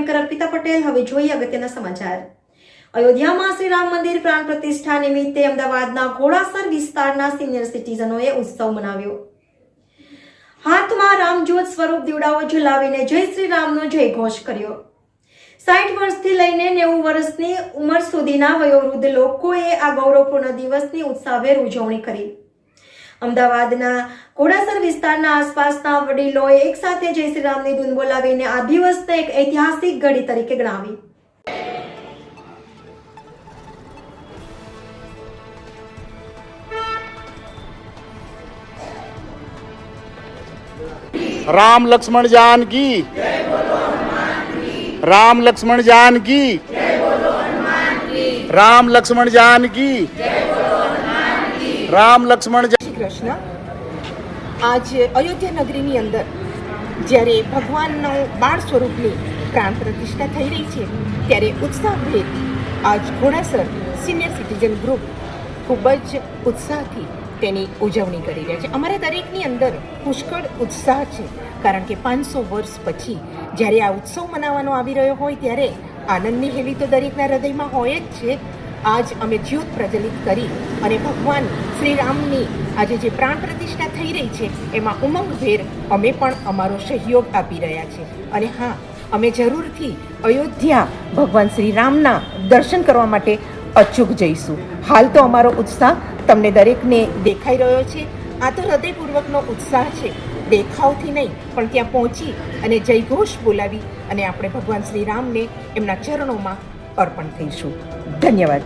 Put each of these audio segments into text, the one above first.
Anchor Arpita Patel. હવે જોઈએ અગત્યના સમાચાર। અયોધ્યામાં શ્રી રામ મંદિર પ્રાણ પ્રતિષ્ઠા નિમિત્તે અમદાવાદના ઘોડાસર વિસ્તારના સિનિયર સિટીઝનોએ ઉત્સવ મનાવ્યો। હાથમાં રામજોત સ્વરૂપ દીવડાઓ ઝુલાવીને જય શ્રી રામનો જય ઘોષ કર્યો। 60 વર્ષથી લઈને 90 વર્ષની ઉંમર સુધીના વયોવૃદ્ધ લોકોએ આ ગૌરવપૂર્ણ દિવસની ઉત્સાહભેર ઉજવણી કરી। અમદાવાદના ઘોડાસર વિસ્તારના આસપાસના વડીલોએ એકસાથે જય શ્રી રામની ધૂન બોલાવીને આ દિવસને એક ઐતિહાસિક ઘડી તરીકે ગણાવી। राम लक्ष्मण जानकी, राम लक्ष्मण जानकी, राम लक्ष्मण जानकी, राम लक्ष्मण। श्री कृष्ण। आज अयोध्या नगरीनी अंदर જ્યારે ભગવાનનો બાળ સ્વરૂપની પ્રાણ પ્રતિષ્ઠા થઈ રહી છે ત્યારે ઉત્સાહભેર આજ ઘોડાસર સિનિયર સિટીઝન ગ્રુપ ખૂબ જ ઉત્સાહથી તેની ઉજવણી કરી રહ્યા છે। અમારા દરેકની અંદર પુષ્કળ ઉત્સાહ છે, કારણ કે 500 વર્ષ પછી જ્યારે આ ઉત્સવ મનાવવાનો આવી રહ્યો હોય ત્યારે આનંદની હેલી તો દરેકના હૃદયમાં હોય જ છે। આજ અમે જ્યોત પ્રજ્વલિત કરી અને ભગવાન શ્રી રામની આજે જે પ્રાણ પ્રતિષ્ઠા થઈ રહી છે એમાં ઉમંગભેર અમે પણ અમારો સહયોગ આપી રહ્યા છીએ। અને હા, અમે જરૂરથી અયોધ્યા ભગવાન શ્રી રામના દર્શન કરવા માટે અચૂક જઈશું। હાલ તો અમારો ઉત્સાહ તમને દરેકને દેખાઈ રહ્યો છે। આ તો હૃદયપૂર્વકનો ઉત્સાહ છે, દેખાવથી નહીં પણ ત્યાં પહોંચી અને જયઘોષ બોલાવી અને આપણે ભગવાન શ્રી રામને એમના ચરણોમાં અર્પણ થઈશું। ધન્યવાદ।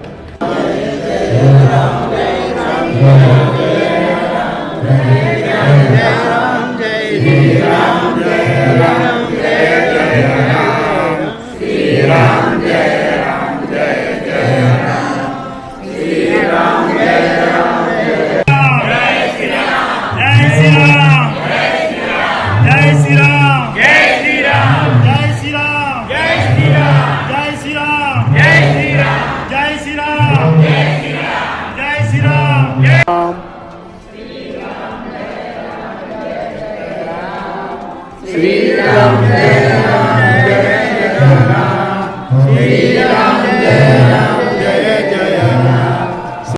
श्री राम जय राम जय राम।